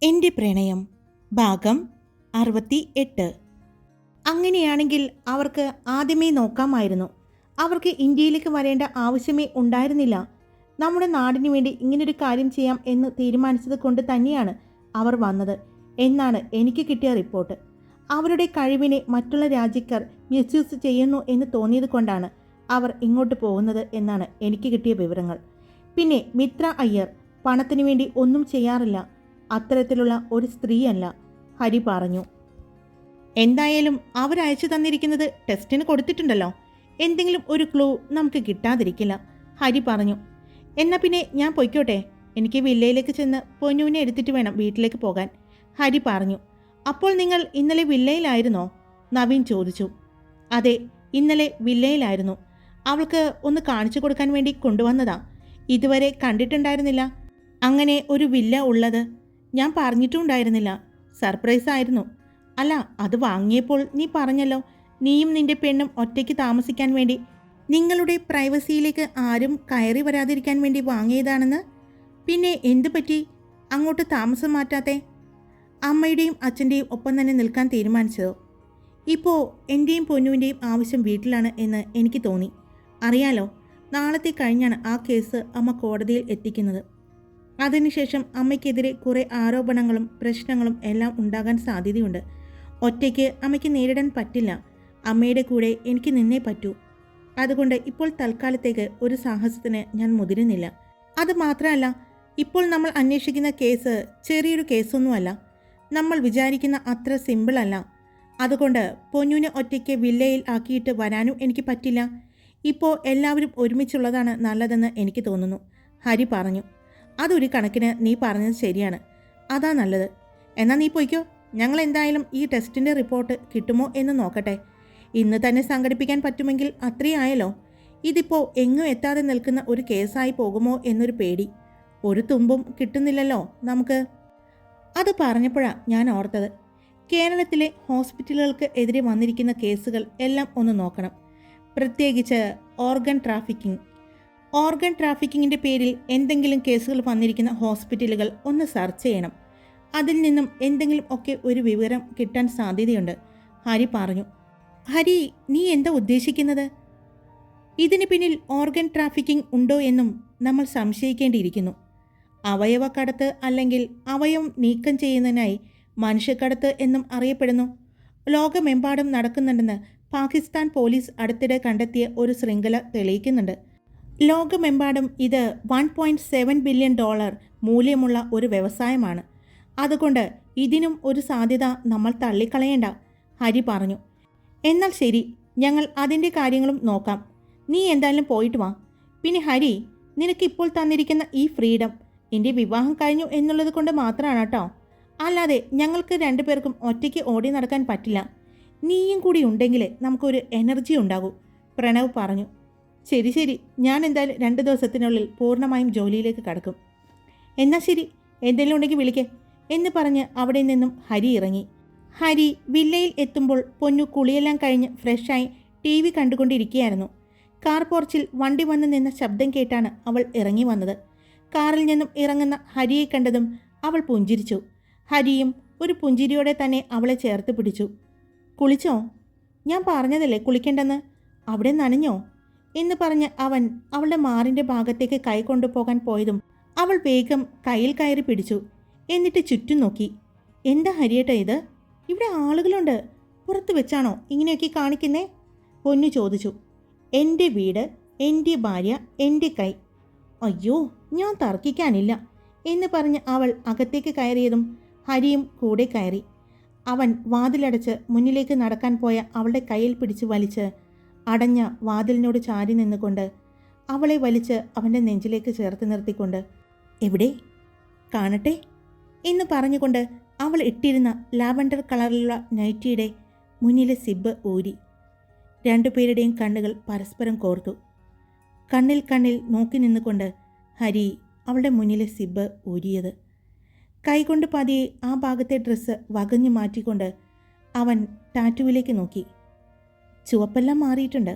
എൻ്റെ പ്രണയം ഭാഗം 68. അങ്ങനെയാണെങ്കിൽ അവർക്ക് ആദ്യമേ നോക്കാമായിരുന്നു. അവർക്ക് ഇന്ത്യയിലേക്ക് വരേണ്ട ആവശ്യമേ ഉണ്ടായിരുന്നില്ല. നമ്മുടെ നാടിനു വേണ്ടി ഇങ്ങനൊരു കാര്യം ചെയ്യാം എന്ന് തീരുമാനിച്ചത് കൊണ്ട് തന്നെയാണ് അവർ വന്നത് എന്നാണ് എനിക്ക് കിട്ടിയ റിപ്പോർട്ട്. അവരുടെ കഴിവിനെ മറ്റുള്ള രാജ്യക്കാർ മിസ്യൂസ് ചെയ്യുന്നു എന്ന് തോന്നിയത് കൊണ്ടാണ് അവർ ഇങ്ങോട്ട് പോകുന്നത് എന്നാണ് എനിക്ക് കിട്ടിയ വിവരങ്ങൾ. പിന്നെ മിത്ര അയ്യർ പണത്തിനു വേണ്ടി ഒന്നും ചെയ്യാറില്ല. അത്തരത്തിലുള്ള ഒരു സ്ത്രീയല്ല, ഹരി പറഞ്ഞു. എന്തായാലും അവരയച്ചു തന്നിരിക്കുന്നത് ടെസ്റ്റിന് കൊടുത്തിട്ടുണ്ടല്ലോ. എന്തെങ്കിലും ഒരു ക്ലൂ നമുക്ക് കിട്ടാതിരിക്കില്ല, ഹരി പറഞ്ഞു. എന്നാൽ പിന്നെ ഞാൻ പൊയ്ക്കോട്ടെ. എനിക്ക് വില്ലയിലേക്ക് ചെന്ന് പൊന്നുവിനെ എടുത്തിട്ട് വേണം വീട്ടിലേക്ക് പോകാൻ, ഹരി പറഞ്ഞു. അപ്പോൾ നിങ്ങൾ ഇന്നലെ വില്ലയിലായിരുന്നോ? നവീൻ ചോദിച്ചു. അതെ, ഇന്നലെ വില്ലയിലായിരുന്നു. അവൾക്ക് ഒന്ന് കാണിച്ചു കൊടുക്കാൻ വേണ്ടി കൊണ്ടുവന്നതാ. ഇതുവരെ കണ്ടിട്ടുണ്ടായിരുന്നില്ല അങ്ങനെ ഒരു വില്ല ഉള്ളത്. ഞാൻ പറഞ്ഞിട്ടുണ്ടായിരുന്നില്ല. സർപ്രൈസ് ആയിരുന്നു. അല്ല, അത് വാങ്ങിയപ്പോൾ നീ പറഞ്ഞല്ലോ, നീയും നിന്റെ പെണ്ണും ഒറ്റയ്ക്ക് താമസിക്കാൻ വേണ്ടി, നിങ്ങളുടെ പ്രൈവസിയിലേക്ക് ആരും കയറി വരാതിരിക്കാൻ വേണ്ടി വാങ്ങിയതാണെന്ന്. പിന്നെ എന്തു പറ്റി അങ്ങോട്ട് താമസം മാറ്റാത്തെ? അമ്മയുടെയും അച്ഛൻ്റെയും ഒപ്പം തന്നെ നിൽക്കാൻ തീരുമാനിച്ചതോ? ഇപ്പോൾ എൻ്റെയും പൊന്നുവിൻ്റെയും ആവശ്യം വീട്ടിലാണ് എന്ന് എനിക്ക് തോന്നി. അറിയാലോ, നാളത്തെ കഴിഞ്ഞാണ് ആ കേസ് അമ്മ കോടതിയിൽ എത്തിക്കുന്നത്. അതിനുശേഷം അമ്മയ്ക്കെതിരെ കുറേ ആരോപണങ്ങളും പ്രശ്നങ്ങളും എല്ലാം ഉണ്ടാകാൻ സാധ്യതയുണ്ട്. ഒറ്റയ്ക്ക് അമ്മയ്ക്ക് നേരിടാൻ പറ്റില്ല. അമ്മയുടെ കൂടെ എനിക്ക് നിന്നേ പറ്റൂ. അതുകൊണ്ട് ഇപ്പോൾ തൽക്കാലത്തേക്ക് ഒരു സാഹസത്തിന് ഞാൻ മുതിരുന്നില്ല. അത് മാത്രമല്ല, ഇപ്പോൾ നമ്മൾ അന്വേഷിക്കുന്ന കേസ് ചെറിയൊരു കേസൊന്നുമല്ല. നമ്മൾ വിചാരിക്കുന്ന അത്ര സിമ്പിളല്ല. അതുകൊണ്ട് പൊന്നുവിനെ ഒറ്റയ്ക്ക് വില്ലയിൽ ആക്കിയിട്ട് വരാനും എനിക്ക് പറ്റില്ല. ഇപ്പോൾ എല്ലാവരും ഒരുമിച്ചുള്ളതാണ് നല്ലതെന്ന് എനിക്ക് തോന്നുന്നു, ഹരി പറഞ്ഞു. അതൊരു കണക്കിന് നീ പറഞ്ഞത് ശരിയാണ്. അതാ നല്ലത്. എന്നാൽ നീ പോയിക്കോ. ഞങ്ങൾ എന്തായാലും ഈ ടെസ്റ്റിൻ്റെ റിപ്പോർട്ട് കിട്ടുമോ എന്ന് നോക്കട്ടെ. ഇന്ന് തന്നെ സംഘടിപ്പിക്കാൻ പറ്റുമെങ്കിൽ അത്രയായല്ലോ. ഇതിപ്പോൾ എങ്ങും എത്താതെ നിൽക്കുന്ന ഒരു കേസായി പോകുമോ എന്നൊരു പേടി. ഒരു തുമ്പും കിട്ടുന്നില്ലല്ലോ നമുക്ക്. അത് പറഞ്ഞപ്പോഴാണ് ഞാൻ ഓർത്തത്, കേരളത്തിലെ ഹോസ്പിറ്റലുകൾക്ക് എതിരെ വന്നിരിക്കുന്ന കേസുകൾ എല്ലാം ഒന്ന് നോക്കണം. പ്രത്യേകിച്ച് ഓർഗൻ ട്രാഫിക്കിങ്ങിൻ്റെ പേരിൽ എന്തെങ്കിലും കേസുകൾ വന്നിരിക്കുന്ന ഹോസ്പിറ്റലുകൾ ഒന്ന് സെർച്ച് ചെയ്യണം. അതിൽ നിന്നും എന്തെങ്കിലും ഒക്കെ ഒരു വിവരം കിട്ടാൻ സാധ്യതയുണ്ട്, ഹരി പറഞ്ഞു. ഹരി, നീ എന്താ ഉദ്ദേശിക്കുന്നത്? ഇതിന് പിന്നിൽ ഓർഗൻ ട്രാഫിക്കിംഗ് ഉണ്ടോ എന്നും നമ്മൾ സംശയിക്കേണ്ടിയിരിക്കുന്നു. അവയവക്കടത്ത് അല്ലെങ്കിൽ അവയവം നീക്കം ചെയ്യുന്നതിനായി മനുഷ്യക്കടത്ത് എന്നും അറിയപ്പെടുന്നു. ലോകമെമ്പാടും നടക്കുന്നുണ്ടെന്ന് പാകിസ്ഥാൻ പോലീസ് അടുത്തിടെ കണ്ടെത്തിയ ഒരു ശൃംഖല തെളിയിക്കുന്നുണ്ട്. ലോകമെമ്പാടും ഇത് $1.7 ബില്യൺ മൂല്യമുള്ള ഒരു വ്യവസായമാണ്. അതുകൊണ്ട് ഇതിനും ഒരു സാധ്യത നമ്മൾ തള്ളിക്കളയേണ്ട, ഹരി പറഞ്ഞു. എന്നാൽ ശരി, ഞങ്ങൾ അതിൻ്റെ കാര്യങ്ങളും നോക്കാം. നീ എന്തായാലും പോയിട്ട് വാ. പിന്നെ ഹരി, നിനക്ക് ഇപ്പോൾ തന്നിരിക്കുന്ന ഈ ഫ്രീഡം എൻ്റെ വിവാഹം കഴിഞ്ഞു എന്നുള്ളത് കൊണ്ട് മാത്രമാണ് കേട്ടോ. അല്ലാതെ ഞങ്ങൾക്ക് രണ്ടുപേർക്കും ഒറ്റയ്ക്ക് ഓടി നടക്കാൻ പറ്റില്ല. നീയും കൂടി ഉണ്ടെങ്കിൽ നമുക്കൊരു എനർജി ഉണ്ടാകൂ, പ്രണവ് പറഞ്ഞു. ശരി ശരി, ഞാൻ എന്തായാലും 2 ദിവസത്തിനുള്ളിൽ പൂർണ്ണമായും ജോലിയിലേക്ക് കടക്കും. എന്നാൽ ശരി, എന്തെങ്കിലും ഉണ്ടെങ്കിൽ വിളിക്കേ എന്ന് പറഞ്ഞ് അവിടെ നിന്നും ഹരി ഇറങ്ങി. ഹരി വില്ലയിൽ എത്തുമ്പോൾ പൊന്നു കുളിയെല്ലാം കഴിഞ്ഞ് ഫ്രഷായി TV കണ്ടുകൊണ്ടിരിക്കുകയായിരുന്നു. കാർ പോർച്ചിൽ വണ്ടി വന്ന് നിന്ന ശബ്ദം കേട്ടാണ് അവൾ ഇറങ്ങി വന്നത്. കാറിൽ നിന്നും ഇറങ്ങുന്ന ഹരിയെ കണ്ടതും അവൾ പുഞ്ചിരിച്ചു. ഹരിയും ഒരു പുഞ്ചിരിയോടെ തന്നെ അവളെ ചേർത്ത് പിടിച്ചു. കുളിച്ചോ? ഞാൻ പറഞ്ഞതല്ലേ കുളിക്കേണ്ടെന്ന്. അവിടെ നനഞ്ഞോ എന്ന് പറഞ്ഞ് അവൻ അവളുടെ മാറിൻ്റെ ഭാഗത്തേക്ക് കൈ കൊണ്ടുപോകാൻ പോയതും അവൾ വേഗം കയ്യിൽ കയറി പിടിച്ചു. എന്നിട്ട് ചുറ്റും നോക്കി. എന്താ ഹരിയേട്ടാ ഇത്? ഇവിടെ ആളുകളുണ്ട്. പുറത്ത് വെച്ചാണോ ഇങ്ങനെയൊക്കെ കാണിക്കുന്നേ? പൊന്നു ചോദിച്ചു. എൻ്റെ വീട്, എൻ്റെ ഭാര്യ, എൻ്റെ കൈ. അയ്യോ, ഞാൻ തർക്കിക്കാനില്ല എന്ന് പറഞ്ഞ് അവൾ അകത്തേക്ക് കയറിയതും ഹരിയും കൂടെ കയറി. അവൻ വാതിലടച്ച് മുന്നിലേക്ക് നടക്കാൻ പോയ അവളുടെ കയ്യിൽ പിടിച്ച് വലിച്ച് അടഞ്ഞ വാതിലിനോട് ചാരി നിന്നുകൊണ്ട് അവളെ വലിച്ച് അവൻ്റെ നെഞ്ചിലേക്ക് ചേർത്ത് നിർത്തിക്കൊണ്ട്, എവിടെ കാണട്ടെ എന്ന് പറഞ്ഞുകൊണ്ട് അവൾ ഇട്ടിരുന്ന ലാവൻഡർ കളറിലുള്ള നൈറ്റിയുടെ മുന്നിലെ സിബ് ഊരി. രണ്ടുപേരുടെയും കണ്ണുകൾ പരസ്പരം കോർത്തു. കണ്ണിൽ കണ്ണിൽ നോക്കി നിന്നുകൊണ്ട് ഹരി അവളുടെ മുന്നിലെ സിബ് ഊരിയത്. കൈകൊണ്ട് പതിയെ ആ ഭാഗത്തെ ഡ്രസ്സ് വകഞ്ഞു മാറ്റിക്കൊണ്ട് അവൻ ടാറ്റുവിലേക്ക് നോക്കി. ചുവപ്പെല്ലാം മാറിയിട്ടുണ്ട്.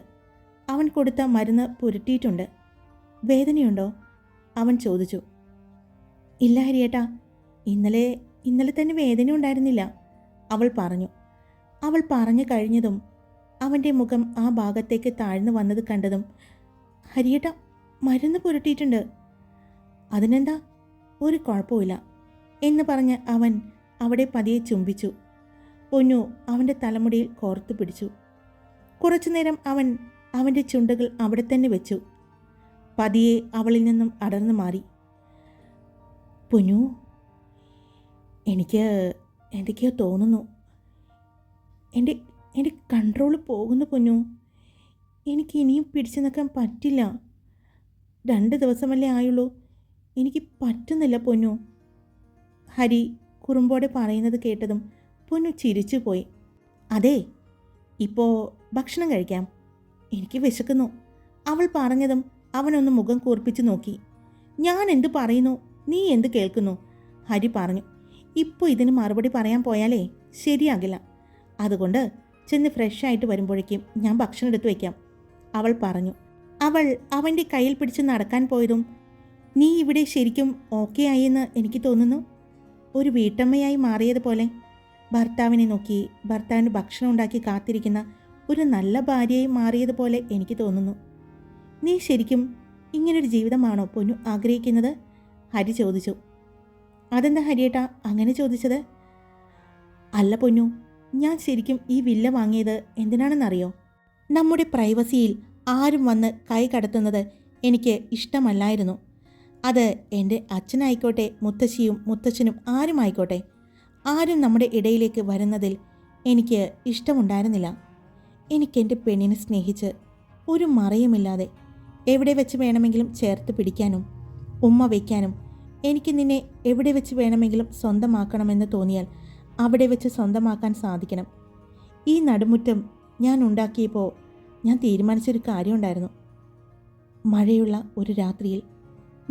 അവൻ കൊടുത്ത മരുന്ന് പുരട്ടിയിട്ടുണ്ട്. വേദനയുണ്ടോ? അവൻ ചോദിച്ചു. ഇല്ല ഹരിയേട്ടാ, ഇന്നലെ ഇന്നലെ തന്നെ വേദന ഉണ്ടായിരുന്നില്ല, അവൾ പറഞ്ഞു. അവൾ പറഞ്ഞു കഴിഞ്ഞതും അവൻ്റെ മുഖം ആ ഭാഗത്തേക്ക് താഴ്ന്നു വന്നത് കണ്ടതും, ഹരിയേട്ട, മരുന്ന് പുരട്ടിയിട്ടുണ്ട്. അതിനെന്താ, ഒരു കുഴപ്പമില്ല എന്ന് പറഞ്ഞ് അവൻ അവിടെ പതിയെ ചുംബിച്ചു. പൊന്നു അവൻ്റെ തലമുടിയിൽ കോർത്തു പിടിച്ചു. കുറച്ചുനേരം അവൻ അവൻ്റെ ചുണ്ടുകൾ അവിടെ തന്നെ വെച്ചു. പതിയെ അവളിൽ നിന്നും അടർന്നു മാറി. പൊന്നു, എനിക്ക് എന്തൊക്കെയോ തോന്നുന്നു. എൻ്റെ കൺട്രോൾ പോകുന്നു പൊന്നു. എനിക്ക് ഇനിയും പിടിച്ചു നിൽക്കാൻ പറ്റില്ല. 2 ദിവസമല്ലേ ആയുള്ളൂ. എനിക്ക് പറ്റുന്നില്ല പൊന്നു. ഹരി കുറുമ്പോടെ പറയുന്നത് കേട്ടതും പൊന്നു ചിരിച്ചു പോയി. അതെ, ഇപ്പോൾ ഭക്ഷണം കഴിക്കാം, എനിക്ക് വിശക്കുന്നു, അവൾ പറഞ്ഞതും അവനൊന്ന് മുഖം കൂർപ്പിച്ച് നോക്കി. ഞാൻ എന്ത് പറയുന്നു, നീ എന്ത് കേൾക്കുന്നു? ഹരി പറഞ്ഞു. ഇപ്പോൾ ഇതിന് മറുപടി പറയാൻ പോയാലേ ശരിയാകില്ല. അതുകൊണ്ട് ചെന്ന് ഫ്രഷായിട്ട് വരുമ്പോഴേക്കും ഞാൻ ഭക്ഷണം എടുത്തു വയ്ക്കാം, അവൾ പറഞ്ഞു. അവൾ അവൻ്റെ കയ്യിൽ പിടിച്ച് നടക്കാൻ പോയതും, നീ ഇവിടെ ശരിക്കും ഓക്കെ ആയെന്ന് എനിക്ക് തോന്നുന്നു. ഒരു വീട്ടമ്മയായി മാറിയതുപോലെ ഭർത്താവിനെ നോക്കി ഭർത്താവിന് ഭക്ഷണം ഉണ്ടാക്കി കാത്തിരിക്കുന്ന ഒരു നല്ല ഭാര്യയായി മാറിയതുപോലെ എനിക്ക് തോന്നുന്നു. നീ ശരിക്കും ഇങ്ങനൊരു ജീവിതമാണോ പൊന്നു ആഗ്രഹിക്കുന്നത്? ഹരി ചോദിച്ചു. അതെന്താ ഹരിയേട്ടാ അങ്ങനെ ചോദിച്ചത്? അല്ല പൊന്നു, ഞാൻ ശരിക്കും ഈ വില്ല വാങ്ങിയത് എന്തിനാണെന്നറിയോ? നമ്മുടെ പ്രൈവസിയിൽ ആരും വന്ന് കൈ കടത്തുന്നത് എനിക്ക് ഇഷ്ടമല്ലായിരുന്നു. അത് എൻ്റെ അച്ഛനായിക്കോട്ടെ, മുത്തശ്ശിയും മുത്തച്ഛനും ആരുമായിക്കോട്ടെ, ആരും നമ്മുടെ ഇടയിലേക്ക് വരുന്നതിൽ എനിക്ക് ഇഷ്ടമുണ്ടായിരുന്നില്ല. എനിക്കെൻ്റെ പെണ്ണിനെ സ്നേഹിച്ച് ഒരു മറയുമില്ലാതെ എവിടെ വെച്ച് വേണമെങ്കിലും ചേർത്ത് പിടിക്കാനും ഉമ്മ വയ്ക്കാനും, എനിക്ക് നിന്നെ എവിടെ വെച്ച് വേണമെങ്കിലും സ്വന്തമാക്കണമെന്ന് തോന്നിയാൽ അവിടെ വെച്ച് സ്വന്തമാക്കാൻ സാധിക്കണം. ഈ നടുമുറ്റം ഞാൻ ഉണ്ടാക്കിയപ്പോൾ ഞാൻ തീരുമാനിച്ചൊരു കാര്യമുണ്ടായിരുന്നു. മഴയുള്ള ഒരു രാത്രിയിൽ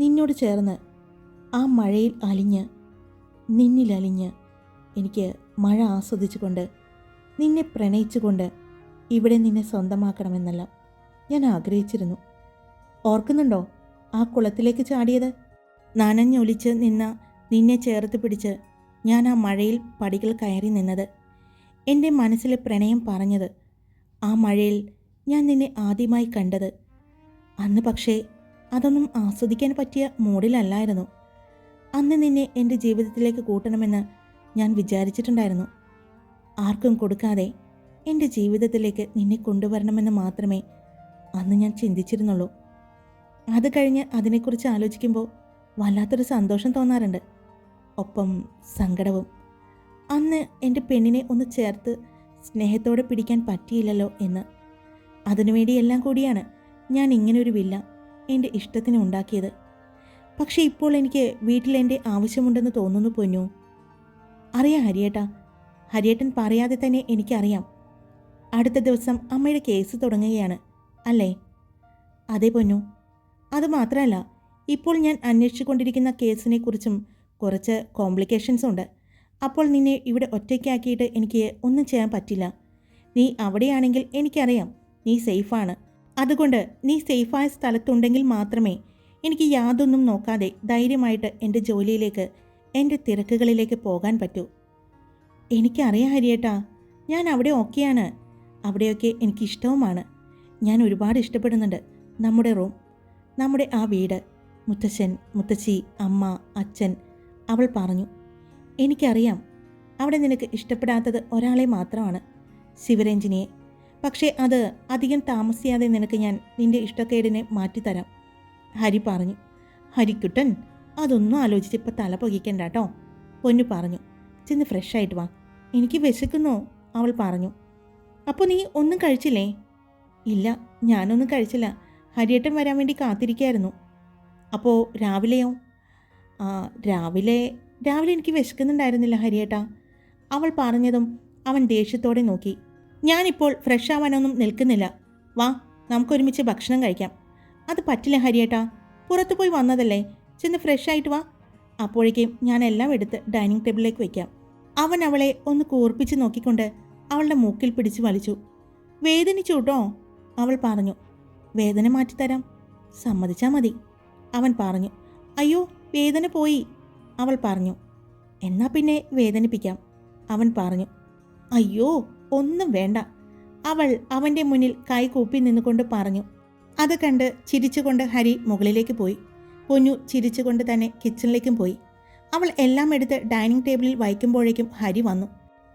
നിന്നോട് ചേർന്ന് ആ മഴയിൽ അലിഞ്ഞ് നിന്നിലലിഞ്ഞ് എനിക്ക് മഴ ആസ്വദിച്ചുകൊണ്ട് നിന്നെ പ്രണയിച്ചുകൊണ്ട് ഇവിടെ നിന്നെ സ്വന്തമാക്കണമെന്നെല്ലാം ഞാൻ ആഗ്രഹിച്ചിരുന്നു. ഓർക്കുന്നുണ്ടോ ആ കുളത്തിലേക്ക് ചാടിയത്? നനഞ്ഞൊലിച്ച് നിന്നെ ചേർത്ത് പിടിച്ച് ഞാൻ ആ മഴയിൽ പടികൾ കയറി നിന്നത്, എൻ്റെ മനസ്സിലെ പ്രണയം പറഞ്ഞത്, ആ മഴയിൽ ഞാൻ നിന്നെ ആദ്യമായി കണ്ടത്. അന്ന് പക്ഷേ അതൊന്നും ആസ്വദിക്കാൻ പറ്റിയ മൂഡിലല്ലായിരുന്നു. അന്ന് നിന്നെ എൻ്റെ ജീവിതത്തിലേക്ക് കൂട്ടണമെന്ന് ഞാൻ വിചാരിച്ചിട്ടുണ്ടായിരുന്നു. ആർക്കും കൊടുക്കാതെ എൻ്റെ ജീവിതത്തിലേക്ക് നിന്നെ കൊണ്ടുവരണമെന്ന് മാത്രമേ അന്ന് ഞാൻ ചിന്തിച്ചിരുന്നുള്ളൂ. അത് കഴിഞ്ഞ് അതിനെക്കുറിച്ച് ആലോചിക്കുമ്പോൾ വല്ലാത്തൊരു സന്തോഷം തോന്നാറുണ്ട്, ഒപ്പം സങ്കടവും. അന്ന് എൻ്റെ പെണ്ണിനെ ഒന്ന് ചേർത്ത് സ്നേഹത്തോടെ പിടിക്കാൻ പറ്റിയില്ലല്ലോ എന്ന്. അതിനുവേണ്ടി എല്ലാം കൂടിയാണ് ഞാൻ ഇങ്ങനൊരു വില്ല എൻ്റെ ഇഷ്ടത്തിന് ഉണ്ടാക്കിയത്. പക്ഷേ ഇപ്പോൾ എനിക്ക് വീട്ടിൽ എൻ്റെ ആവശ്യമുണ്ടെന്ന് തോന്നുന്നു പൊന്നു. അറിയാം ഹരിയേട്ടാ, ഹരിയേട്ടൻ പറയാതെ തന്നെ എനിക്കറിയാം. അടുത്ത ദിവസം അമ്മയുടെ കേസ് തുടങ്ങുകയാണ് അല്ലേ? അതെ പൊന്നു. അതുമാത്രമല്ല, ഇപ്പോൾ ഞാൻ അന്വേഷിച്ചു കൊണ്ടിരിക്കുന്ന കേസിനെക്കുറിച്ചും കുറച്ച് കോംപ്ലിക്കേഷൻസ് ഉണ്ട്. അപ്പോൾ നിന്നെ ഇവിടെ ഒറ്റയ്ക്കാക്കിയിട്ട് എനിക്ക് ഒന്നും ചെയ്യാൻ പറ്റില്ല. നീ അവിടെയാണെങ്കിൽ എനിക്കറിയാം നീ സേഫാണ്. അതുകൊണ്ട് നീ സേഫായ സ്ഥലത്തുണ്ടെങ്കിൽ മാത്രമേ എനിക്ക് യാതൊന്നും നോക്കാതെ ധൈര്യമായിട്ട് എൻ്റെ ജോലിയിലേക്ക്, എൻ്റെ തിരക്കുകളിലേക്ക് പോകാൻ പറ്റൂ. എനിക്കറിയാം ഹരിയേട്ടാ, ഞാൻ അവിടെ ഓക്കെയാണ്. അവിടെയൊക്കെ എനിക്കിഷ്ടവുമാണ്. ഞാൻ ഒരുപാട് ഇഷ്ടപ്പെടുന്നുണ്ട് നമ്മുടെ റൂം, നമ്മുടെ ആ വീട്, മുത്തശ്ശൻ, മുത്തശ്ശി, അമ്മ, അച്ഛൻ, അവൾ പറഞ്ഞു. എനിക്കറിയാം അവിടെ നിനക്ക് ഇഷ്ടപ്പെടാത്തത് ഒരാളെ മാത്രമാണ്, ശിവരഞ്ജിനിയെ. പക്ഷേ അത് അധികം താമസിയാതെ നിനക്ക് ഞാൻ നിൻ്റെ ഇഷ്ടക്കേടിനെ മാറ്റിത്തരാം, ഹരി പറഞ്ഞു. ഹരിക്കുട്ടൻ, അതൊന്നും ആലോചിച്ച് ഇപ്പോൾ തല പൊകിക്കണ്ട കേട്ടോ, പൊന്നു പറഞ്ഞു. ചെന്ന് ഫ്രഷായിട്ട് വാ, എനിക്ക് വിശക്കുന്നു, അവൾ പറഞ്ഞു. അപ്പോൾ നീ ഒന്നും കഴിച്ചില്ലേ? ഇല്ല, ഞാനൊന്നും കഴിച്ചില്ല. ഹരിയേട്ടൻ വരാൻ വേണ്ടി കാത്തിരിക്കുകയായിരുന്നു. അപ്പോൾ രാവിലെയോ? രാവിലെ എനിക്ക് വിശക്കുന്നുണ്ടായിരുന്നില്ല ഹരിയേട്ടാ, അവൾ പറഞ്ഞതും അവൻ ദേഷ്യത്തോടെ നോക്കി. ഞാനിപ്പോൾ ഫ്രഷ് ആവാനൊന്നും നിൽക്കുന്നില്ല, വാ നമുക്കൊരുമിച്ച് ഭക്ഷണം കഴിക്കാം. അത് പറ്റില്ല ഹരിയേട്ടാ, പുറത്തു പോയി വന്നതല്ലേ, ചെന്ന് ഫ്രഷായിട്ട് വാ. അപ്പോഴേക്കും ഞാൻ എല്ലാം എടുത്ത് ഡൈനിങ് ടേബിളിലേക്ക് വയ്ക്കാം. അവൻ അവളെ ഒന്ന് കൂർപ്പിച്ച് നോക്കിക്കൊണ്ട് അവളുടെ മൂക്കിൽ പിടിച്ച് വലിച്ചു. വേദനിച്ചു കേട്ടോ, അവൾ പറഞ്ഞു. വേദന മാറ്റിത്തരാം, സമ്മതിച്ചാൽ മതി, അവൻ പറഞ്ഞു. അയ്യോ വേദന പോയി, അവൾ പറഞ്ഞു. എന്നാ പിന്നെ വേദനിപ്പിക്കാം, അവൻ പറഞ്ഞു. അയ്യോ, ഒന്നും വേണ്ട, അവൾ അവൻ്റെ മുന്നിൽ കൈ കൂപ്പി നിന്നുകൊണ്ട് പറഞ്ഞു. അത് കണ്ട് ചിരിച്ചുകൊണ്ട് ഹരി മുകളിലേക്ക് പോയി. പൊന്നു ചിരിച്ചുകൊണ്ട് തന്നെ കിച്ചണിലേക്കും പോയി. അവൾ എല്ലാം എടുത്ത് ഡൈനിങ് ടേബിളിൽ വയ്ക്കുമ്പോഴേക്കും ഹരി വന്നു.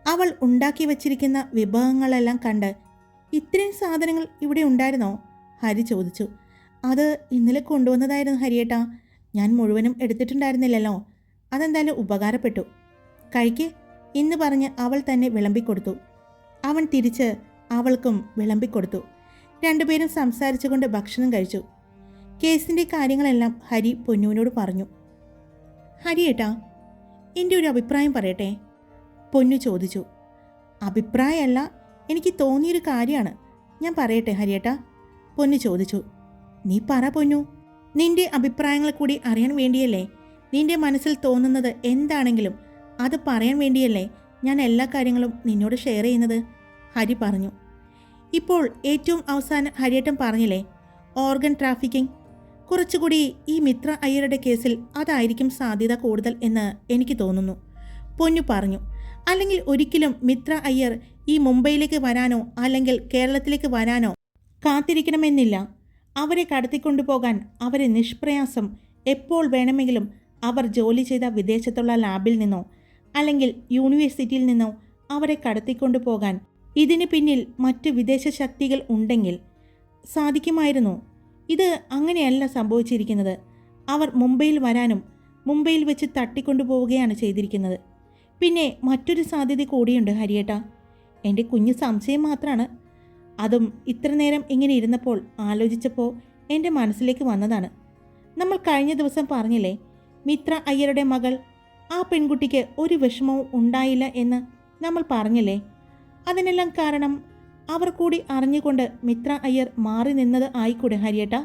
അവൾ ഉണ്ടാക്കി വച്ചിരിക്കുന്ന വിഭവങ്ങളെല്ലാം കണ്ട്, ഇത്രയും സാധനങ്ങൾ ഇവിടെ ഉണ്ടായിരുന്നോ? ഹരി ചോദിച്ചു. അത് ഇന്നലെ കൊണ്ടുവന്നതായിരുന്നു ഹരിയേട്ടാ, ഞാൻ മുഴുവനും എടുത്തിട്ടുണ്ടായിരുന്നില്ലല്ലോ. അതെന്തായാലും ഉപകാരപ്പെട്ടു. കഴിക്ക് എന്ന് പറഞ്ഞ് അവൾ തന്നെ വിളമ്പിക്കൊടുത്തു. അവൻ തിരിച്ച് അവൾക്കും വിളമ്പിക്കൊടുത്തു. രണ്ടുപേരും സംസാരിച്ചുകൊണ്ട് ഭക്ഷണം കഴിച്ചു. കേസിൻ്റെ കാര്യങ്ങളെല്ലാം ഹരി പൊന്നുവിനോട് പറഞ്ഞു. ഹരിയേട്ടാ, എൻ്റെ ഒരു അഭിപ്രായം പറയട്ടെ, പൊന്നു ചോദിച്ചു. അഭിപ്രായമല്ല, എനിക്ക് തോന്നിയൊരു കാര്യമാണ്, ഞാൻ പറയട്ടെ ഹരിയേട്ടാ, പൊന്നു ചോദിച്ചു. നീ പറ പൊന്നു, നിന്റെ അഭിപ്രായങ്ങൾ കൂടി അറിയാൻ വേണ്ടിയല്ലേ, നിന്റെ മനസ്സിൽ തോന്നുന്നത് എന്താണെങ്കിലും അത് പറയാൻ വേണ്ടിയല്ലേ ഞാൻ എല്ലാ കാര്യങ്ങളും നിന്നോട് ഷെയർ ചെയ്യുന്നത്, ഹരി പറഞ്ഞു. ഇപ്പോൾ ഏറ്റവും അവസാനം ഹരിയേട്ടൻ പറഞ്ഞില്ലേ, ഓർഗൻ ട്രാഫിക്കിംഗ്. കുറച്ചുകൂടി ഈ മിത്ര അയ്യരുടെ കേസിൽ അതായിരിക്കും സാധ്യത കൂടുതൽ എന്ന് എനിക്ക് തോന്നുന്നു, പൊന്നു പറഞ്ഞു. അല്ലെങ്കിൽ ഒരിക്കലും മിത്ര അയ്യർ ഈ മുംബൈയിലേക്ക് വരാനോ അല്ലെങ്കിൽ കേരളത്തിലേക്ക് വരാനോ കാത്തിരിക്കണമെന്നില്ല. അവരെ കടത്തിക്കൊണ്ടുപോകാൻ അവരെ നിഷ്പ്രയാസം എപ്പോൾ വേണമെങ്കിലും അവർ ജോലി ചെയ്ത വിദേശത്തുള്ള ലാബിൽ നിന്നോ അല്ലെങ്കിൽ യൂണിവേഴ്സിറ്റിയിൽ നിന്നോ അവരെ കടത്തിക്കൊണ്ടു പോകാൻ ഇതിന് പിന്നിൽ മറ്റ് വിദേശ ശക്തികൾ ഉണ്ടെങ്കിൽ സാധിക്കുമായിരുന്നു. ഇത് അങ്ങനെയല്ല സംഭവിച്ചിരിക്കുന്നത്. അവർ മുംബൈയിൽ വരാനും മുംബൈയിൽ വെച്ച് തട്ടിക്കൊണ്ടുപോവുകയാണ് ചെയ്തിരിക്കുന്നത്. പിന്നെ മറ്റൊരു സാധ്യത കൂടിയുണ്ട് ഹരിയേട്ടാ, എൻ്റെ കുഞ്ഞു സംശയം മാത്രമാണ്. അതും ഇത്ര നേരം ഇങ്ങനെ ഇരുന്നപ്പോൾ ആലോചിച്ചപ്പോൾ എൻ്റെ മനസ്സിലേക്ക് വന്നതാണ്. നമ്മൾ കഴിഞ്ഞ ദിവസം പറഞ്ഞില്ലേ, മിത്ര അയ്യരുടെ മകൾ, ആ പെൺകുട്ടിക്ക് ഒരു വിഷമവും ഉണ്ടായില്ല എന്ന് നമ്മൾ പറഞ്ഞില്ലേ. അതിനെല്ലാം കാരണം അവർ കൂടി അറിഞ്ഞുകൊണ്ട് മിത്ര അയ്യർ മാറി നിന്നത് ആയിക്കൂടെ ഹരിയേട്ടാ?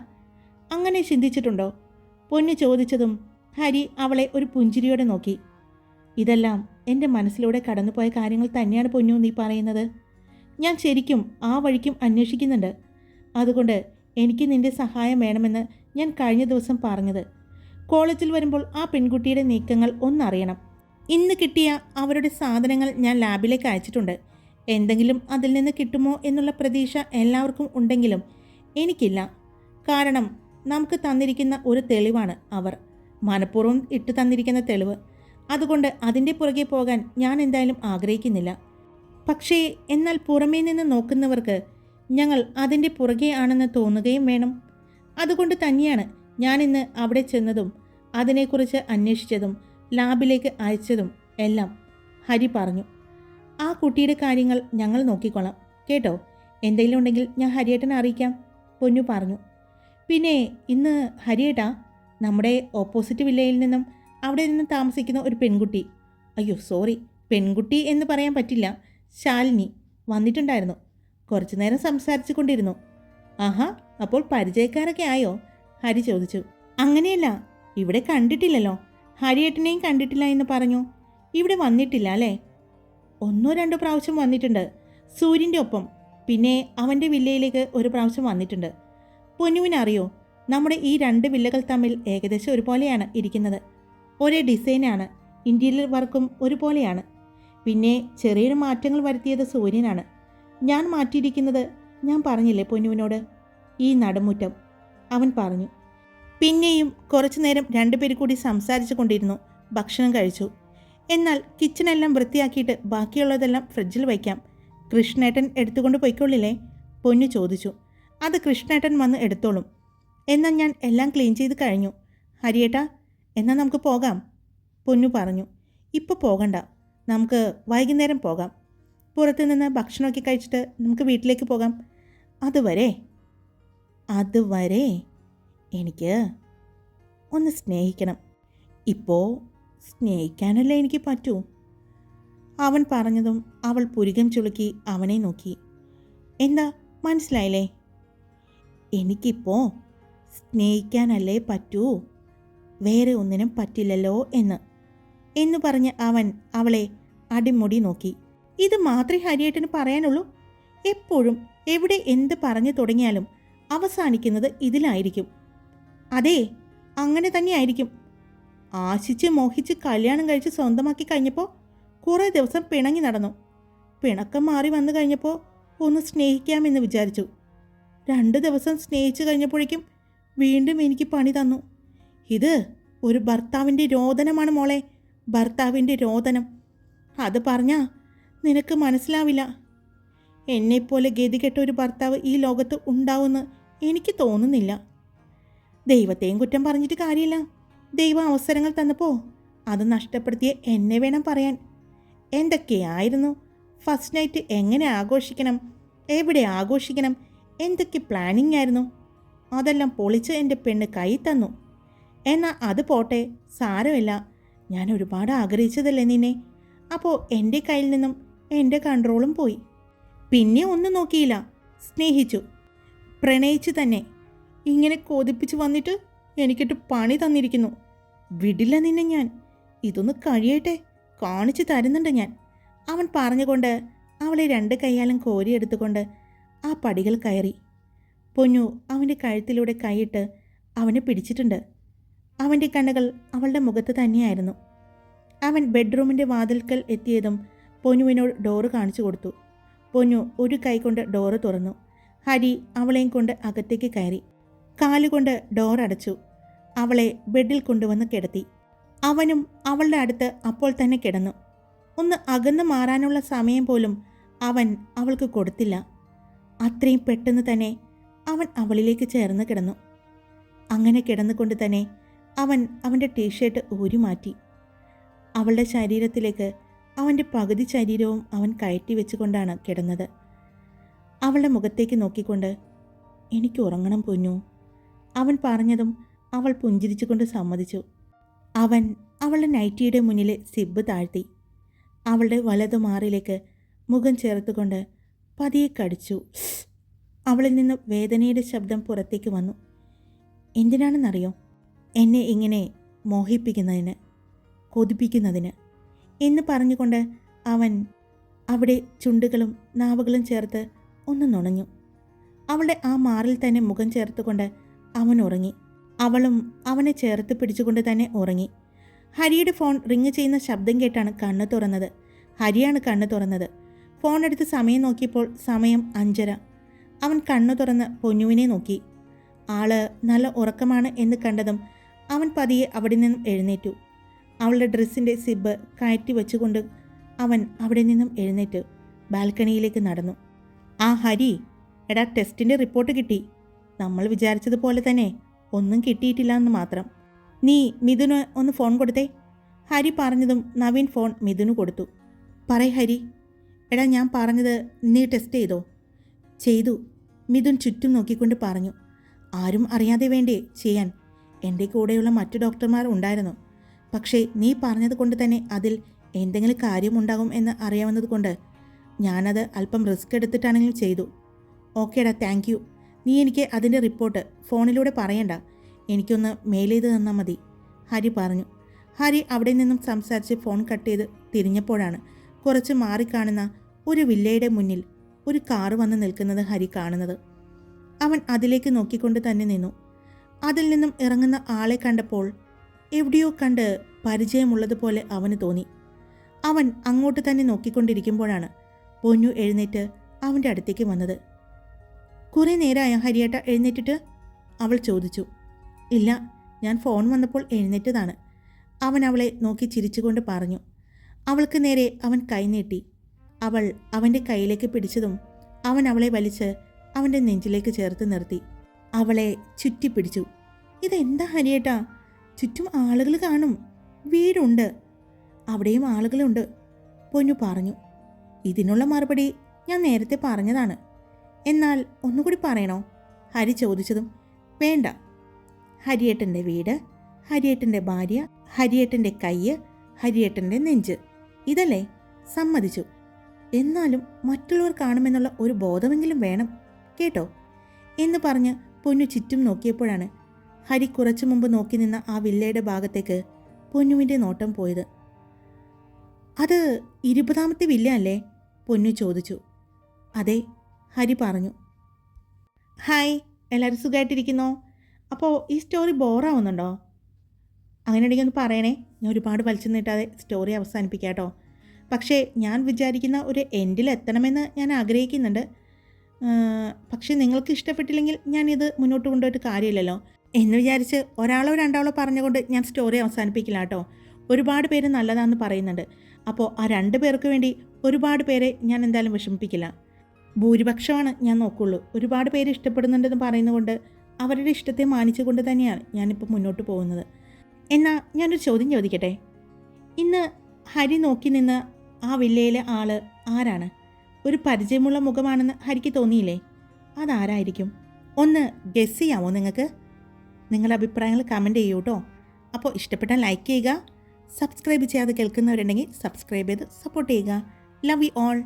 അങ്ങനെ ചിന്തിച്ചിട്ടുണ്ടോ? പൊന്നു ചോദിച്ചതും ഹരി അവളെ ഒരു പുഞ്ചിരിയോടെ നോക്കി. ഇതെല്ലാം എൻ്റെ മനസ്സിലൂടെ കടന്നുപോയ കാര്യങ്ങൾ തന്നെയാണ് പൊന്നു നീ പറയുന്നത്. ഞാൻ ശരിക്കും ആ വഴിക്കും അന്വേഷിക്കുന്നുണ്ട്. അതുകൊണ്ട് എനിക്ക് നിൻ്റെ സഹായം വേണമെന്ന് ഞാൻ കഴിഞ്ഞ ദിവസം പറഞ്ഞത്. കോളേജിൽ വരുമ്പോൾ ആ പെൺകുട്ടിയുടെ നീക്കങ്ങൾ ഒന്നറിയണം. ഇന്ന് കിട്ടിയ അവരുടെ സാധനങ്ങൾ ഞാൻ ലാബിലേക്ക് അയച്ചിട്ടുണ്ട്. എന്തെങ്കിലും അതിൽ നിന്ന് കിട്ടുമോ എന്നുള്ള പ്രതീക്ഷ എല്ലാവർക്കും ഉണ്ടെങ്കിലും എനിക്കില്ല. കാരണം നമുക്ക് തന്നിരിക്കുന്ന ഒരു തെളിവാണ് അവർ, മനഃപൂർവ്വം ഇട്ട് തന്നിരിക്കുന്ന തെളിവ്. അതുകൊണ്ട് അതിൻ്റെ പുറകെ പോകാൻ ഞാൻ എന്തായാലും ആഗ്രഹിക്കുന്നില്ല. പക്ഷേ എന്നാൽ പുറമേ നിന്ന് നോക്കുന്നവർക്ക് ഞങ്ങൾ അതിൻ്റെ പുറകെ ആണെന്ന് തോന്നുകയും വേണം. അതുകൊണ്ട് തന്നെയാണ് ഞാനിന്ന് അവിടെ ചെന്നതും അതിനെക്കുറിച്ച് അന്വേഷിച്ചതും ലാബിലേക്ക് അയച്ചതും എല്ലാം, ഹരി പറഞ്ഞു. ആ കുട്ടിയുടെ കാര്യങ്ങൾ ഞങ്ങൾ നോക്കിക്കൊള്ളാം കേട്ടോ. എന്തെങ്കിലും ഉണ്ടെങ്കിൽ ഞാൻ ഹരിയേട്ടനെ അറിയിക്കാം, പൊന്നു പറഞ്ഞു. പിന്നെ ഇന്ന് ഹരിയേട്ടാ, നമ്മുടെ ഓപ്പോസിറ്റ് വില്ലയിൽ നിന്നും അവിടെ നിന്നും താമസിക്കുന്ന ഒരു പെൺകുട്ടി, അയ്യോ സോറി, പെൺകുട്ടി എന്ന് പറയാൻ പറ്റില്ല, ശാലിനി വന്നിട്ടുണ്ടായിരുന്നു. കുറച്ചു നേരം സംസാരിച്ചു കൊണ്ടിരുന്നു. ആഹാ, അപ്പോൾ പരിചയക്കാരൊക്കെ ആയോ? ഹരി ചോദിച്ചു. അങ്ങനെയല്ല, ഇവിടെ കണ്ടിട്ടില്ലല്ലോ. ഹരിയേട്ടനെയും കണ്ടിട്ടില്ല എന്ന് പറഞ്ഞു. ഇവിടെ വന്നിട്ടില്ല അല്ലേ? 1-2 പ്രാവശ്യം വന്നിട്ടുണ്ട് സൂര്യൻ്റെ ഒപ്പം. പിന്നെ അവൻ്റെ വില്ലയിലേക്ക് ഒരു പ്രാവശ്യം വന്നിട്ടുണ്ട്. പൊന്നുവിനറിയോ, നമ്മുടെ ഈ 2 വില്ലകൾ തമ്മിൽ ഏകദേശം ഒരുപോലെയാണ് ഇരിക്കുന്നത്. ഒരേ ഡിസൈനാണ്, ഇൻറ്റീരിയർ വർക്കും ഒരുപോലെയാണ്. പിന്നെ ചെറിയൊരു മാറ്റങ്ങൾ വരുത്തിയത് സൂര്യനാണ്. ഞാൻ മാറ്റിയിരിക്കുന്നത് ഞാൻ പറഞ്ഞില്ലേ പൊന്നുവിനോട്, ഈ നടുമുറ്റം, അവൻ പറഞ്ഞു. പിന്നെയും കുറച്ചു നേരം 2 പേര് കൂടി സംസാരിച്ചു കൊണ്ടിരുന്നു. ഭക്ഷണം കഴിച്ചു. എന്നാൽ കിച്ചണെല്ലാം വൃത്തിയാക്കിയിട്ട് ബാക്കിയുള്ളതെല്ലാം ഫ്രിഡ്ജിൽ വയ്ക്കാം. കൃഷ്ണേട്ടൻ എടുത്തുകൊണ്ട് പോയിക്കൊള്ളില്ലേ? പൊന്നു ചോദിച്ചു. അത് കൃഷ്ണേട്ടൻ വന്ന് എടുത്തോളും. എന്നാൽ ഞാൻ എല്ലാം ക്ലീൻ ചെയ്ത് കഴിഞ്ഞു. ഹരിയേട്ടാ, എന്നാൽ നമുക്ക് പോകാം, പൊന്നു പറഞ്ഞു. ഇപ്പോൾ പോകണ്ട, നമുക്ക് വൈകുന്നേരം പോകാം. പുറത്തു നിന്ന് ഭക്ഷണമൊക്കെ കഴിച്ചിട്ട് നമുക്ക് വീട്ടിലേക്ക് പോകാം. അതുവരെ എനിക്ക് ഒന്ന് സ്നേഹിക്കണം. ഇപ്പോൾ സ്നേഹിക്കാനല്ലേ എനിക്ക് പറ്റൂ, അവൻ പറഞ്ഞതും അവൾ പുരികം ചുളുക്കി അവനെ നോക്കി. എന്താ മനസ്സിലായില്ലേ? എനിക്കിപ്പോൾ സ്നേഹിക്കാനല്ലേ പറ്റൂ, വേറെ ഒന്നിനും പറ്റില്ലല്ലോ എന്ന് പറഞ്ഞ് അവൻ അവളെ അടിമുടി നോക്കി. ഇത് മാത്രമേ ഹരിയേട്ടന് പറയാനുള്ളൂ? എപ്പോഴും എവിടെ എന്ത് പറഞ്ഞു തുടങ്ങിയാലും അവസാനിക്കുന്നത് ഇതിലായിരിക്കും. അതെ, അങ്ങനെ തന്നെയായിരിക്കും. ആശിച്ച് മോഹിച്ച് കല്യാണം കഴിച്ച് സ്വന്തമാക്കി കഴിഞ്ഞപ്പോൾ കുറേ ദിവസം പിണങ്ങി നടന്നു. പിണക്കം മാറി വന്നു കഴിഞ്ഞപ്പോൾ ഒന്ന് സ്നേഹിക്കാമെന്ന് വിചാരിച്ചു. 2 ദിവസം സ്നേഹിച്ചു കഴിഞ്ഞപ്പോഴേക്കും വീണ്ടും എനിക്ക് പണി തന്നു. ഇത് ഒരു ഭർത്താവിൻ്റെ രോദനമാണ് മോളെ, ഭർത്താവിൻ്റെ രോദനം. അത് പറഞ്ഞാ നിനക്ക് മനസ്സിലാവില്ല. എന്നെപ്പോലെ ഗതികെട്ട ഒരു ഭർത്താവ് ഈ ലോകത്ത് ഉണ്ടാവുമെന്ന് എനിക്ക് തോന്നുന്നില്ല. ദൈവത്തെയും കുറ്റം പറഞ്ഞിട്ട് കാര്യമില്ല. ദൈവം അവസരങ്ങൾ തന്നപ്പോൾ അത് നഷ്ടപ്പെടുത്തിയ എന്നെ വേണം പറയാൻ. എന്തൊക്കെയായിരുന്നു ഫസ്റ്റ് നൈറ്റ്, എങ്ങനെ ആഘോഷിക്കണം, എവിടെ ആഘോഷിക്കണം, എന്തൊക്കെ പ്ലാനിങ് ആയിരുന്നു. അതെല്ലാം പൊളിച്ച് എൻ്റെ പെണ്ണ് കൈ തന്നു. എന്നാൽ അത് പോട്ടെ, സാരമില്ല. ഞാൻ ഒരുപാട് ആഗ്രഹിച്ചതല്ലേ നിന്നെ. അപ്പോൾ എൻ്റെ കയ്യിൽ നിന്നും എൻ്റെ കൺട്രോളും പോയി. പിന്നെ ഒന്നും നോക്കിയില്ല, സ്നേഹിച്ചു, പ്രണയിച്ചു തന്നെ. ഇങ്ങനെ കൊതിപ്പിച്ച് വന്നിട്ട് എനിക്കിട്ട് പണി തന്നിരിക്കുന്നു. വിടില്ല നിന്നെ ഞാൻ. ഇതൊന്ന് കഴിയട്ടെ, കാണിച്ചു തരുന്നുണ്ട് ഞാൻ. അവൻ പറഞ്ഞുകൊണ്ട് അവളെ 2 കൈയാലും കോരിയെടുത്തുകൊണ്ട് ആ പടികൾ കയറി. പൊന്നു അവൻ്റെ കഴുത്തിലൂടെ കൈയിട്ട് അവനെ പിടിച്ചിട്ടുണ്ട്. അവൻ്റെ കണ്ണുകൾ അവളുടെ മുഖത്ത് തന്നെയായിരുന്നു. അവൻ ബെഡ്റൂമിൻ്റെ വാതിൽക്കൽ എത്തിയതും പൊന്നുവിനോട് ഡോറ് കാണിച്ചു കൊടുത്തു. പൊന്നു ഒരു കൈ കൊണ്ട് ഡോറ് തുറന്നു. ഹരി അവളെയും കൊണ്ട് അകത്തേക്ക് കയറി. കാലുകൊണ്ട് ഡോറടച്ചു. അവളെ ബെഡിൽ കൊണ്ടുവന്ന് കിടത്തി. അവനും അവളുടെ അടുത്ത് അപ്പോൾ തന്നെ കിടന്നു. ഒന്ന് അകന്നു മാറാനുള്ള സമയം പോലും അവൻ അവൾക്ക് കൊടുത്തില്ല. അത്രയും പെട്ടെന്ന് തന്നെ അവൻ അവളിലേക്ക് ചേർന്ന് കിടന്നു. അങ്ങനെ കിടന്നുകൊണ്ട് തന്നെ അവൻ അവൻ്റെ ടീഷർട്ട് ഊരി മാറ്റി. അവളുടെ ശരീരത്തിലേക്ക് അവൻ്റെ പകുതി ശരീരവും അവൻ കയറ്റി വെച്ചുകൊണ്ടാണ് കിടന്നത്. അവളുടെ മുഖത്തേക്ക് നോക്കിക്കൊണ്ട്, എനിക്ക് ഉറങ്ങണം പൊന്നു, അവൻ പറഞ്ഞതും അവൾ പുഞ്ചിരിച്ചുകൊണ്ട് സമ്മതിച്ചു. അവൻ അവളുടെ നൈറ്റിയുടെ മുന്നിലെ സിബ് താഴ്ത്തി അവളുടെ വലതുമാറിലേക്ക് മുഖം ചേർത്തുകൊണ്ട് പതിയെ കടിച്ചു. അവളിൽ നിന്ന് വേദനയുടെ ശബ്ദം പുറത്തേക്ക് വന്നു. എന്തിനാണെന്നറിയോ? എന്നെ ഇങ്ങനെ മോഹിപ്പിക്കുന്നതിന്, കൊതിപ്പിക്കുന്നതിന് എന്ന് പറഞ്ഞുകൊണ്ട് അവൻ അവിടെ ചുണ്ടുകളും നാവുകളും ചേർത്ത് ഒന്ന് നുണഞ്ഞു. അവളുടെ ആ മാറിൽ തന്നെ മുഖം ചേർത്തുകൊണ്ട് അവൻ ഉറങ്ങി. അവളും അവനെ ചേർത്ത് പിടിച്ചുകൊണ്ട് തന്നെ ഉറങ്ങി. ഹരിയുടെ ഫോൺ റിങ് ചെയ്യുന്ന ശബ്ദം കേട്ടാണ് കണ്ണ് തുറന്നത്. ഹരിയാണ് കണ്ണ് തുറന്നത്. ഫോൺ എടുത്ത് സമയം നോക്കിയപ്പോൾ സമയം 5:30. അവൻ കണ്ണു തുറന്ന് പൊന്നുവിനെ നോക്കി. ആള് നല്ല ഉറക്കമാണ് എന്ന് കണ്ടതും അവൻ പതിയെ അവിടെ നിന്നും എഴുന്നേറ്റു. അവളുടെ ഡ്രസ്സിൻ്റെ സിബ് കയറ്റി വെച്ചുകൊണ്ട് അവൻ അവിടെ നിന്നും എഴുന്നേറ്റ് ബാൽക്കണിയിലേക്ക് നടന്നു. ആ ഹരി, എടാ ടെസ്റ്റിൻ്റെ റിപ്പോർട്ട് കിട്ടി. നമ്മൾ വിചാരിച്ചതുപോലെ തന്നെ ഒന്നും കിട്ടിയിട്ടില്ല എന്ന് മാത്രം. നീ മിഥുന് ഒന്ന് ഫോൺ കൊടുത്തേ. ഹരി പറഞ്ഞതും നവീൻ ഫോൺ മിഥുന് കൊടുത്തു. പറയ് ഹരി. എടാ ഞാൻ പറഞ്ഞത് നീ ടെസ്റ്റ് ചെയ്തോ? ചെയ്തു. മിഥുൻ ചുറ്റും നോക്കിക്കൊണ്ട് പറഞ്ഞു. ആരും അറിയാതെ വേണ്ടേ ചെയ്യാൻ? എൻ്റെ കൂടെയുള്ള മറ്റു ഡോക്ടർമാർ ഉണ്ടായിരുന്നു. പക്ഷേ നീ പറഞ്ഞത് കൊണ്ട് തന്നെ അതിൽ എന്തെങ്കിലും കാര്യമുണ്ടാകും എന്ന് അറിയാവുന്നത് ഞാനത് അല്പം റിസ്ക് എടുത്തിട്ടാണെങ്കിലും ചെയ്തു. ഓക്കേടാ, താങ്ക് യു. നീ എനിക്ക് അതിൻ്റെ റിപ്പോർട്ട് ഫോണിലൂടെ പറയണ്ട, എനിക്കൊന്ന് മെയിൽ ചെയ്ത് തന്നാൽ മതി, ഹരി പറഞ്ഞു. ഹരി അവിടെ നിന്നും സംസാരിച്ച് ഫോൺ കട്ട് ചെയ്ത് തിരിഞ്ഞപ്പോഴാണ് കുറച്ച് മാറിക്കാണുന്ന ഒരു വില്ലയുടെ മുന്നിൽ ഒരു കാറ് വന്ന് നിൽക്കുന്നത് ഹരി കാണുന്നത്. അവൻ അതിലേക്ക് നോക്കിക്കൊണ്ട് തന്നെ നിന്നു. അതിൽ നിന്നും ഇറങ്ങുന്ന ആളെ കണ്ടപ്പോൾ എവിടെയോ കണ്ട് പരിചയമുള്ളതുപോലെ അവന് തോന്നി. അവൻ അങ്ങോട്ട് തന്നെ നോക്കിക്കൊണ്ടിരിക്കുമ്പോഴാണ് പൊന്നു എഴുന്നേറ്റ് അവൻ്റെ അടുത്തേക്ക് വന്നത്. കുറേ നേരമായ ഹരിയേട്ട എഴുന്നേറ്റിട്ട്? അവൾ ചോദിച്ചു. ഇല്ല, ഞാൻ ഫോൺ വന്നപ്പോൾ എഴുന്നേറ്റതാണ്, അവൻ അവളെ നോക്കി ചിരിച്ചുകൊണ്ട് പറഞ്ഞു. അവൾക്ക് നേരെ അവൻ കൈ നീട്ടി. അവൾ അവൻ്റെ കൈയിലേക്ക് പിടിച്ചതും അവൻ അവളെ വലിച്ച് അവൻ്റെ നെഞ്ചിലേക്ക് ചേർത്ത് നിർത്തി. അവളെ ചുറ്റിപ്പിടിച്ചു. ഇതെന്താ ഹരിയേട്ടാ, ചുറ്റും ആളുകൾ കാണും, വീടുണ്ട്, അവിടെയും ആളുകളുണ്ട്, പൊന്നു പറഞ്ഞു. ഇതിനുള്ള മറുപടി ഞാൻ നേരത്തെ പറഞ്ഞതാണ്. എന്നാൽ ഒന്നുകൂടി പറയണോ? ഹരി ചോദിച്ചതും വേണ്ട. ഹരിയേട്ടൻ്റെ വീട്, ഹരിയേട്ടൻ്റെ ഭാര്യ, ഹരിയേട്ടൻ്റെ കയ്യ്, ഹരിയേട്ടൻ്റെ നെഞ്ച്, ഇതല്ലേ? സമ്മതിച്ചു. എന്നാലും മറ്റുള്ളവർ കാണുമെന്നുള്ള ഒരു ബോധമെങ്കിലും വേണം കേട്ടോ എന്ന് പറഞ്ഞ് പൊന്നു ചുറ്റും നോക്കിയപ്പോഴാണ് ഹരി കുറച്ചു മുമ്പ് നോക്കി നിന്ന ആ വില്ലയുടെ ഭാഗത്തേക്ക് പൊന്നുവിൻ്റെ നോട്ടം പോയത്. അത് 20ാമത്തെ വില്ല അല്ലേ? പൊന്നു ചോദിച്ചു. അതെ, ഹരി പറഞ്ഞു. ഹായ്, എല്ലാവരും സുഖമായിട്ടിരിക്കുന്നോ? അപ്പോൾ ഈ സ്റ്റോറി ബോറാവുന്നുണ്ടോ? അങ്ങനെയുണ്ടെങ്കിൽ ഒന്ന് പറയണേ. ഞാൻ ഒരുപാട് വലിച്ചു നീട്ടാതെ സ്റ്റോറി അവസാനിപ്പിക്കാം കേട്ടോ. പക്ഷേ ഞാൻ വിചാരിക്കുന്ന ഒരു എൻഡിൽ എത്തണമെന്ന് ഞാൻ ആഗ്രഹിക്കുന്നുണ്ട്. പക്ഷേ നിങ്ങൾക്ക് ഇഷ്ടപ്പെട്ടില്ലെങ്കിൽ ഞാനിത് മുന്നോട്ട് കൊണ്ടുപോയിട്ട് കാര്യമില്ലല്ലോ എന്ന് വിചാരിച്ച് ഒരാളോ രണ്ടാളോ പറഞ്ഞുകൊണ്ട് ഞാൻ സ്റ്റോറി അവസാനിപ്പിക്കില്ല കേട്ടോ. ഒരുപാട് പേര് നല്ലതാണെന്ന് പറയുന്നുണ്ട്. അപ്പോൾ ആ 2 പേർക്ക് വേണ്ടി ഒരുപാട് പേരെ ഞാൻ എന്തായാലും വിഷമിപ്പിക്കില്ല. ഭൂരിപക്ഷമാണ് ഞാൻ നോക്കുള്ളൂ. ഒരുപാട് പേര് ഇഷ്ടപ്പെടുന്നുണ്ടെന്ന് പറയുന്നതുകൊണ്ട് അവരുടെ ഇഷ്ടത്തെ മാനിച്ചുകൊണ്ട് തന്നെയാണ് ഞാനിപ്പോൾ മുന്നോട്ട് പോകുന്നത്. എന്നാൽ ഞാനൊരു ചോദ്യം ചോദിക്കട്ടെ. ഇന്ന് ഹരി നോക്കി നിന്ന് ആ വില്ലയിലെ ആള് ആരാണ്? ഒരു പരിചയമുള്ള മുഖമാണെന്ന് ഹരിക്ക് തോന്നിയില്ലേ? അതാരായിരിക്കും? ഒന്ന് ഗസ് ചെയ്യാമോ നിങ്ങൾക്ക്? നിങ്ങളുടെ അഭിപ്രായങ്ങൾ കമൻറ്റ് ചെയ്യൂ കേട്ടോ. അപ്പോൾ ഇഷ്ടപ്പെട്ടാൽ ലൈക്ക് ചെയ്യുക. സബ്സ്ക്രൈബ് ചെയ്യാതെ കേൾക്കുന്നവരുണ്ടെങ്കിൽ സബ്സ്ക്രൈബ് ചെയ്ത് സപ്പോർട്ട് ചെയ്യുക. Love you all.